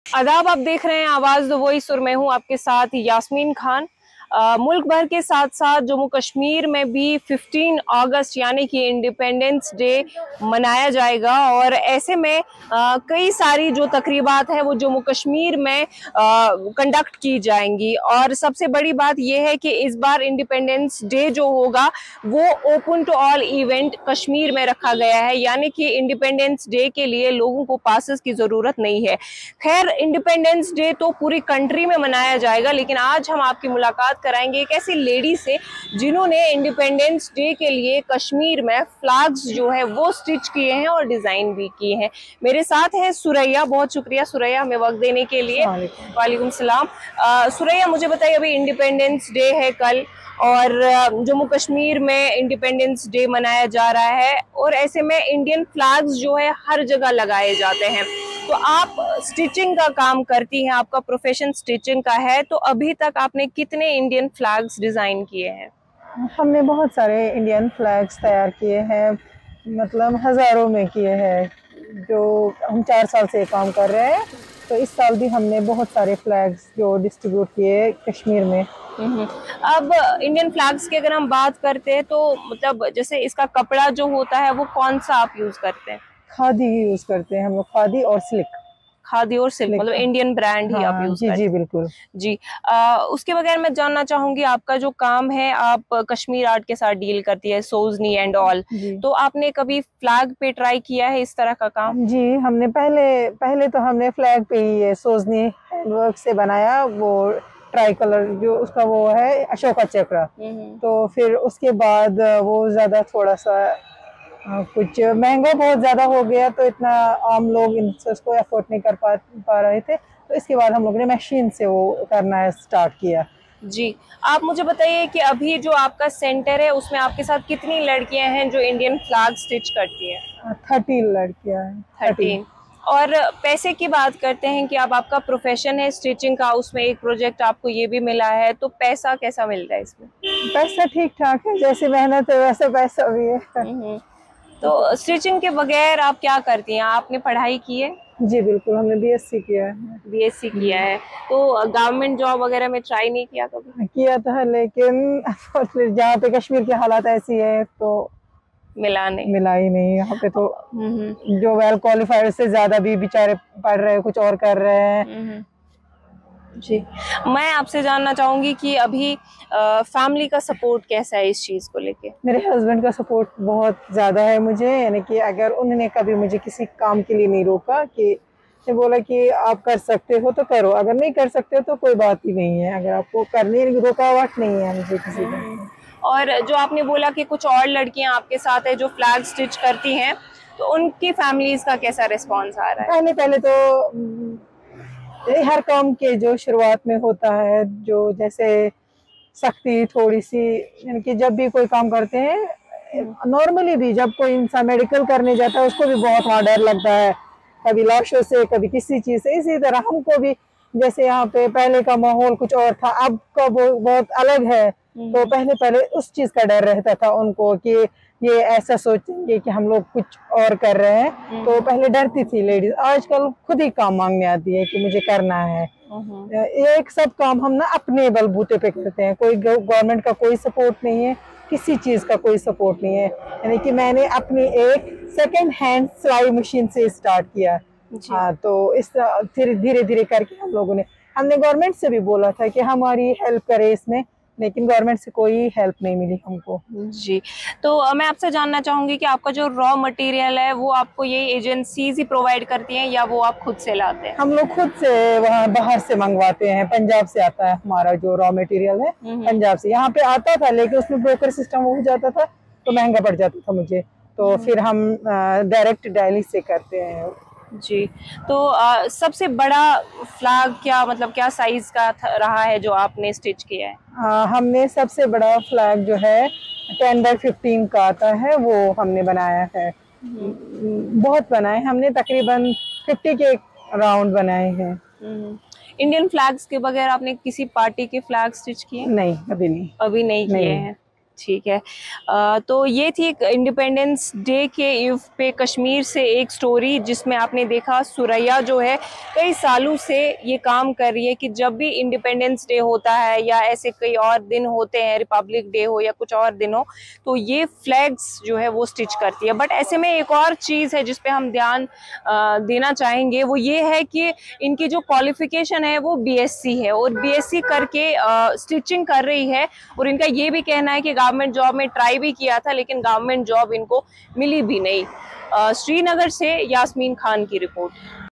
आदाब, आप देख रहे हैं आवाज द वॉइस और मैं हूं आपके साथ यास्मीन खान। मुल्क भर के साथ साथ जम्मू कश्मीर में भी 15 अगस्त यानी कि इंडिपेंडेंस डे मनाया जाएगा और ऐसे में कई सारी जो तकरीबात है वो जम्मू कश्मीर में कंडक्ट की जाएंगी। और सबसे बड़ी बात यह है कि इस बार इंडिपेंडेंस डे जो होगा वो open to all event Kashmir में रखा गया है, यानी कि इंडिपेंडेंस डे के लिए लोगों को पासेस की जरूरत नहीं है। खैर, इंडिपेंडेंस डे तो पूरी कंट्री में मनाया जाएगा, लेकिन आज हम आपकी मुलाकात कराएंगे एक ऐसी लेडी से जिन्होंने इंडिपेंडेंस डे के लिए कश्मीर में फ्लैग्स जो है वो स्टिच किए हैं और डिजाइन भी किए हैं। मेरे साथ है सुरैया। बहुत शुक्रिया सुरैया हमें वक्त देने के लिए। वालेकुम सलाम। सुरैया, मुझे बताइए, अभी इंडिपेंडेंस डे है कल और जम्मू कश्मीर में इंडिपेंडेंस डे मनाया जा रहा है और ऐसे में इंडियन फ्लैग्स जो है हर जगह लगाए जाते हैं। तो आप स्टिचिंग का काम करती हैं, आपका प्रोफेशन स्टिचिंग का है, तो अभी तक आपने कितने इंडियन फ्लैग्स डिजाइन किए हैं? हमने बहुत सारे इंडियन फ्लैग्स तैयार किए हैं, मतलब हज़ारों में किए हैं। जो हम 4 साल से काम कर रहे हैं, तो इस साल भी हमने बहुत सारे फ्लैग्स जो डिस्ट्रीब्यूट किए कश्मीर में। अब इंडियन फ्लैग्स की अगर हम बात करते हैं तो मतलब जैसे इसका कपड़ा जो होता है वो कौन सा आप यूज करते हैं? खादी ही यूज़ करते हैं हम लोग, खादी और सिल्क। खादी और सिल्क, मतलब इंडियन ब्रांड ही आप हाँ यूज जी करते जी हैं? बिल्कुल। जी। उसके बगैर मैं जानना चाहूंगी, आपका जो काम है, आप कश्मीर आर्ट के साथ डील करती है, सोजनी एंड ऑल, जी तो आपने कभी फ्लैग पे ट्राई किया है इस तरह का काम? जी, हमने पहले पहले तो हमने फ्लैग पे ही ये सोजनी हैंडवर्क से बनाया, वो ट्राई कलर जो उसका वो है अशोका चक्र। तो फिर उसके बाद वो ज़्यादा थोड़ा सा कुछ महंगा बहुत ज़्यादा हो गया, तो इतना आम लोग इसको अफोर्ड नहीं कर पा रहे थे। तो इसके बाद हम लोगों ने मशीन से वो करना स्टार्ट किया। जी। आप मुझे बताइए कि अभी जो आपका सेंटर है उसमें आपके साथ कितनी लड़कियां हैं जो इंडियन फ्लैग स्टिच करती हैं? 13 लड़कियां हैं। 13। 13। और पैसे की बात करते हैं कि अब आपका प्रोफेशन है स्टिचिंग का, उसमें एक प्रोजेक्ट आपको ये भी मिला है, तो पैसा कैसा मिल रहा है इसमें? पैसा ठीक ठाक है, जैसे मेहनत है वैसा पैसा भी है। हम्म। तो स्टिचिंग के बगैर आप क्या करती हैं? आपने पढ़ाई की है? जी बिल्कुल, हमने बीएससी किया है। बीएससी किया है। तो गवर्नमेंट जॉब वगैरह में ट्राई नहीं किया कभी? किया था, लेकिन फिर जहाँ पे कश्मीर की हालात ऐसी है तो मिला नहीं। मिला ही नहीं यहाँ पे। तो हम्म। जो वेल क्वालिफाइड से ज्यादा भी बेचारे पढ़ रहे हैं, कुछ और कर रहे हैं। जी। मैं आपसे जानना चाहूंगी कि अभी फैमिली का सपोर्ट कैसा है इस चीज को लेके? मेरे हस्बैंड का सपोर्ट बहुत ज्यादा है मुझे, यानी कि अगर उन्होंने कभी मुझे किसी काम के लिए नहीं रोका, कि बोला कि आप कर सकते हो तो करो, अगर नहीं कर सकते हो तो कोई बात ही नहीं है, अगर आपको करने की रुकावट नहीं है मुझे किसी का। और जो आपने बोला कि कुछ और लड़कियां आपके साथ है जो फ्लैग स्टिच करती हैं, तो उनकी फैमिलीज का कैसा रिस्पॉन्स आ रहा है? पहले पहले तो हर काम के जो शुरुआत में होता है, जो जैसे सख्ती थोड़ी सी, यानी कि जब भी कोई काम करते हैं, नॉर्मली भी जब कोई इंसान मेडिकल करने जाता है उसको भी बहुत वहाँ डर लगता है, कभी लाशों से कभी किसी चीज से। इसी तरह हमको भी, जैसे यहाँ पे पहले का माहौल कुछ और था, अब का बहुत अलग है। तो पहले पहले उस चीज का डर रहता था उनको कि ये ऐसा सोचेंगे कि हम लोग कुछ और कर रहे हैं, तो पहले डरती थी लेडीज। आजकल खुद ही काम मांगने आती है कि मुझे करना है। ये एक सब काम हम ना अपने बलबूते पे करते हैं, कोई गवर्नमेंट का कोई सपोर्ट नहीं है, किसी चीज का कोई सपोर्ट नहीं है। यानी कि मैंने अपनी एक सेकंड हैंड सिलाई मशीन से स्टार्ट किया। हाँ, तो इस फिर धीरे धीरे करके हमने गवर्नमेंट से भी बोला था कि हमारी हेल्प करे इसमें, लेकिन गवर्नमेंट से कोई हेल्प नहीं मिली हमको। जी। तो मैं आपसे जानना चाहूंगी कि आपका जो रॉ मटेरियल है वो आपको ये एजेंसीज ही प्रोवाइड करती हैं या वो आप खुद से लाते हैं? हम लोग खुद से वहाँ बाहर से मंगवाते हैं। पंजाब से आता है हमारा जो रॉ मटेरियल है, पंजाब से। यहाँ पे आता था लेकिन उसमें ब्रोकर सिस्टम हो जाता था तो महंगा पड़ जाता था मुझे, तो फिर हम डायरेक्ट दिल्ली से करते हैं। जी। तो सबसे बड़ा फ्लैग क्या, मतलब क्या साइज का रहा है जो आपने स्टिच किया है? हमने सबसे बड़ा फ्लैग जो है 10x15 का आता है, वो हमने बनाया है। बहुत बनाए हमने, तकरीबन 50 के राउंड बनाए हैं। इंडियन फ्लैग्स के बगैर आपने किसी पार्टी के फ्लैग स्टिच किए? नहीं, अभी नहीं। अभी नहीं किए हैं। ठीक है। तो ये थी इंडिपेंडेंस डे के ईव पे कश्मीर से एक स्टोरी, जिसमें आपने देखा सुरैया जो है कई सालों से ये काम कर रही है कि जब भी इंडिपेंडेंस डे होता है या ऐसे कई और दिन होते हैं, रिपब्लिक डे हो या कुछ और दिन हो, तो ये फ्लैग्स जो है वो स्टिच करती है। बट ऐसे में एक और चीज़ है जिस पे हम ध्यान देना चाहेंगे, वो ये है कि इनकी जो क्वालिफिकेशन है वो बीएससी है, और बीएससी करके स्टिचिंग कर रही है। और इनका ये भी कहना है कि गवर्नमेंट जॉब में ट्राई भी किया था, लेकिन गवर्नमेंट जॉब इनको मिली भी नहीं। श्रीनगर से यास्मीन खान की रिपोर्ट।